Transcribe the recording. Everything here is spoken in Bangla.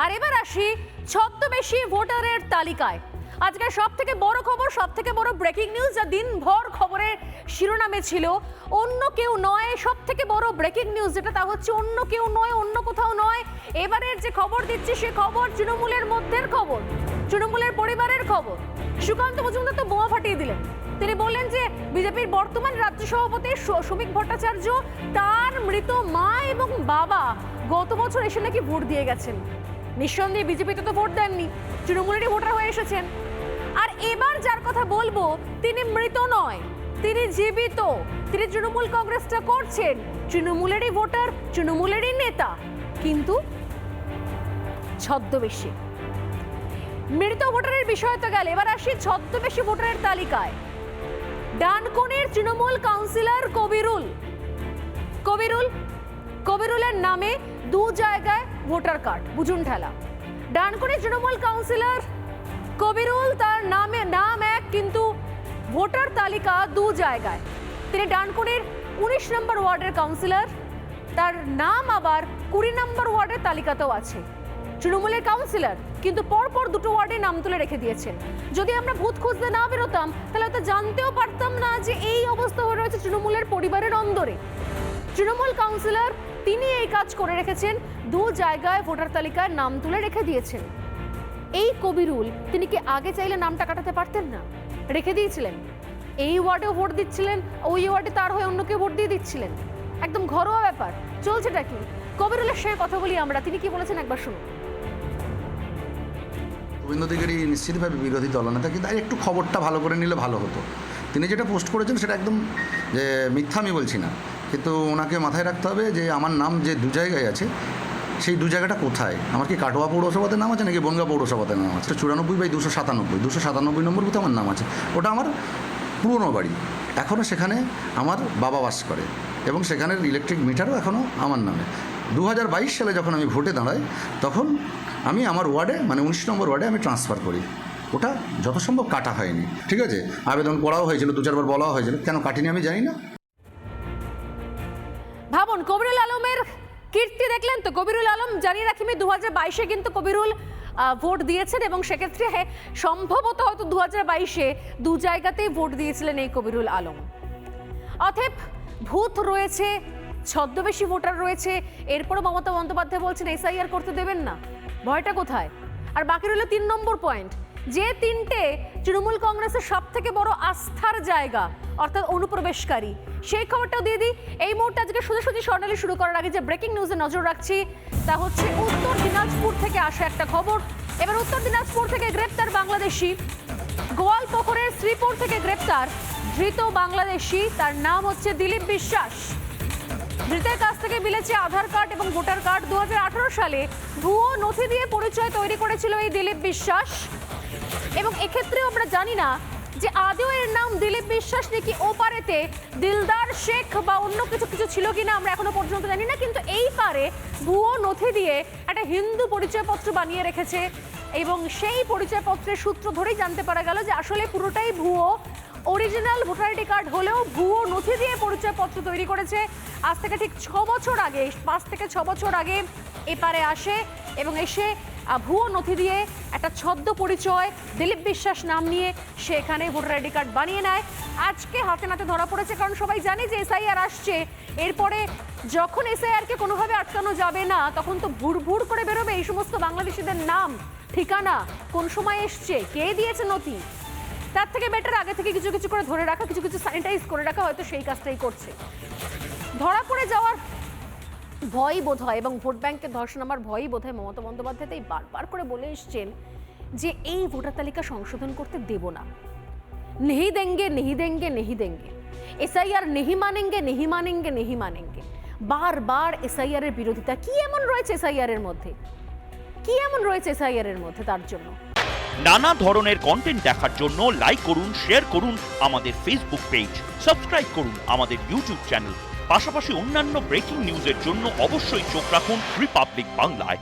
আর এবার আসি ছদ্মবেশী ভোটারের তালিকায়। আজকে সব থেকে বড় খবর, সব থেকে বড় ব্রেকিং নিউজ, যা দিনভর খবরের শিরোনামে ছিল। অন্য কেউ নয়, সব থেকে বড় ব্রেকিং নিউজ যেটা, তা হচ্ছে অন্য কেউ নয়, অন্য কোথাও নয়। এবারের যে খবর দিচ্ছি সে খবর তৃণমূলের মধ্যের খবর, তৃণমূলের পরিবারের খবর। সুকান্ত মজুমদার তো বোমা ফাটিয়ে দিলেন। তিনি বললেন যে বিজেপির বর্তমান রাজ্য সভাপতি শ্রমিক ভট্টাচার্য, তার মৃত মা এবং বাবা গত বছর এসে নাকি ভোট দিয়ে গেছেন। নিঃসন্দেহে বিজেপিতে তো ভোট দেননি, তৃণমূলেরই ভোটার হয়ে এসেছেন। আর এবার যার কথা বলবো তিনি মৃত নয়, তিনি জীবিত। তিনি তৃণমূল কংগ্রেসটা করছেন, তৃণমূলেরই ভোটার, তৃণমূলেরই নেতা, কিন্তু ছদ্মবেশী। মৃত ভোটারের বিষয় তো গেল, এবার আসি ছদ্মবেশী ভোটারের তালিকায়। ডানকুনির তৃণমূল কাউন্সিলর কবিরুলের নামে দু জায়গায় ভোটার কার্ড, বুঝুন ঠেলা। ডানকুনির তৃণমূল কাউন্সিলর কবিরুল, তার নাম এক, কিন্তু ভোটার তালিকা দু জায়গায়। তিনি ডানকুনির 19 নম্বর ওয়ার্ডের কাউন্সিলর, তার নাম আবার 20 নম্বর ওয়ার্ডের তালিকাতেও আছে। তৃণমূলের কাউন্সিলর, কিন্তু পরপর দুটো ওয়ার্ডে নাম তুলে রেখে দিয়েছেন। যদি আমরা ভূত খুঁজতে না বেরোতাম তাহলে হয়তো জানতেও পারতাম না যে এই অবস্থা হয়ে রয়েছে তৃণমূলের পরিবারের অন্দরে। তৃণমূল কাউন্সিলর তিনি এই কাজ করে রেখেছেন, দু জায়গায় ভোটার তালিকায় নাম তুলে রেখে দিয়েছেন। এই কবিরুল, তিনি কি আগে চাইলে নামটা কাটাতে পারতেন না? রেখে দিয়েছিলেন। এই ওয়ার্ডেও ভোট দিচ্ছিলেন, ওই ওয়ার্ডে তার হয়ে অন্য কেউ ভোট দিয়ে দিচ্ছিলেন। একদম ঘরোয়া ব্যাপার চলছেটা কি। কবিরুলের সঙ্গে কথা বলি আমরা, তিনি কি বলেছেন একবার শুনুন। গোবিন্দ অধিকারী নিশ্চিতভাবে বিরোধী দলনেতা, কিন্তু আর একটু খবরটা ভালো করে নিলে ভালো হতো। তিনি যেটা পোস্ট করেছেন সেটা একদম যে মিথ্যা আমি বলছি না, কিন্তু ওনাকে মাথায় রাখতে হবে যে আমার নাম যে দু জায়গায় আছে, সেই দু জায়গাটা কোথায়। আমার কি কাটোয়া পৌরসভাতে নাম আছে নাকি বনগাঁ পৌরসভাতে নাম আছে? 94/297 নম্বর বুথে আমার নাম আছে। ওটা আমার পুরনো বাড়ি, এখনও সেখানে আমার বাবা বাস করে এবং সেখানের ইলেকট্রিক মিটারও এখনও আমার নামে। 2022 সালে যখন আমি ভোটে দাঁড়াই তখন আমি আমার ওয়ার্ডে, মানে 19 নম্বর ওয়ার্ডে আমি ট্রান্সফার করি। ওটা যত সম্ভব কাটা হয়নি, ঠিক আছে? আবেদন করাও হয়েছিল, 2-4 বার বলাও হয়েছিল, কেন কাটিনি আমি জানি না। ভাবুন, কবিরুল আলমের কীর্তি দেখলেন তো। কবিরুল আলম, জানিয়ে রাখি, 2022-এ কিন্তু কবিরুল ভোট দিয়েছেন এবং সেক্ষেত্রে সম্ভবত হয়তো 2022-এ দু জায়গাতেই ভোট দিয়েছিলেন এই কবিরুল আলম। অতএব ভূত রয়েছে, ছদ্মবেশী ভোটার রয়েছে, এরপরও মমতা বন্দ্যোপাধ্যায় বলছেন এসআইআর করতে দেবেন না। ভয়টা কোথায়? আর বাকি রইল 3 নম্বর পয়েন্ট, যে তিনটে তৃণমূল কংগ্রেসের সব থেকে বড় আস্থার জায়গা, অর্থাৎ অনুপ্রবেশকারী, সেই খবরটাও দিয়ে দিই। এই মুহূর্তে আজকে সোজাসুজি স্বর্ণালী শুরু করার আগে যে ব্রেকিং নিউজে নজর রাখছি তা হচ্ছে উত্তর দিনাজপুর থেকে আসা একটা খবর। এবার উত্তর দিনাজপুর থেকে গ্রেপ্তার বাংলাদেশি, গোয়ালপুকুরের শ্রীপুর থেকে গ্রেপ্তার ধৃত বাংলাদেশি, তার নাম হচ্ছে দিলীপ বিশ্বাস। ধৃতের কাছ থেকে মিলেছে আধার কার্ড এবং ভোটার কার্ড। 2018 সালে ভুয়ো নথি দিয়ে পরিচয় তৈরি করেছিল এই দিলীপ বিশ্বাস। এবং এক্ষেত্রেও আমরা জানি না যে আদৌ এর নাম দিলীপ বিশ্বাস নাকি ওপারেতে দিলদার শেখ বা অন্য কিছু ছিল কিনা, আমরা এখনো পর্যন্ত জানি না। কিন্তু এই পারে ভুয়ো নথি দিয়ে একটা হিন্দু পরিচয়পত্র বানিয়ে রেখেছে এবং সেই পরিচয়পত্রের সূত্র ধরেই জানতে পারা গেল যে আসলে পুরোটাই ভুয়ো। অরিজিনাল ভোটার আইডি কার্ড হলেও ভুয়ো নথি দিয়ে পরিচয়পত্র তৈরি করেছে। আজ থেকে ঠিক 6 বছর আগে, 5 থেকে 6 বছর আগে এপারে আসে এবং এসে ভুয়ো নথি দিয়ে একটা ছদ্ম পরিচয় দিলীপ বিশ্বাস নাম নিয়ে সে এখানে ভোটার আইডি কার্ড বানিয়ে নেয়। আজকে হাতে নাতে ধরা পড়েছে, কারণ সবাই জানে যে এসআইআর আসছে। এরপরে যখন এসআইআরকে কোনোভাবে আটকানো যাবে না, তখন তো ভুড় করে বেরোবে এই সমস্ত বাংলাদেশিদের নাম, ঠিকানা, কোন সময় এসছে, কে দিয়েছে নথি। তার থেকে বেটার আগে থেকে কিছু করে ধরে রাখা, কিছু স্যানিটাইজ করে রাখা, হয়তো সেই কাজটাই করছে। ধরা পড়ে যাওয়ার ভয়ই বোধ হয় এবং ভোট ব্যাংকের ধর্ষণ আমার ভয়ই বোধ হয়। মমতা বন্দ্যোপাধ্যায় তাই বারবার করে বলে এসছেন যে এই ভোটার তালিকা সংশোধন করতে দেব না, নেহি দেঙ্গে। এসআইআর নেহি মানেঙ্গে। বারবার এসআইআর এর বিরোধিতা। কি এমন রয়েছে এসআইআর এর মধ্যে, তার জন্য নানা ধরনের কন্টেন্ট দেখার জন্য লাইক করুন, শেয়ার করুন আমাদের ফেসবুক পেজ, সাবস্ক্রাইব করুন আমাদের ইউটিউব চ্যানেল। পাশাপাশি অন্যান্য ব্রেকিং নিউজের জন্য অবশ্যই চোখ রাখুন রিপাবলিক বাংলায়।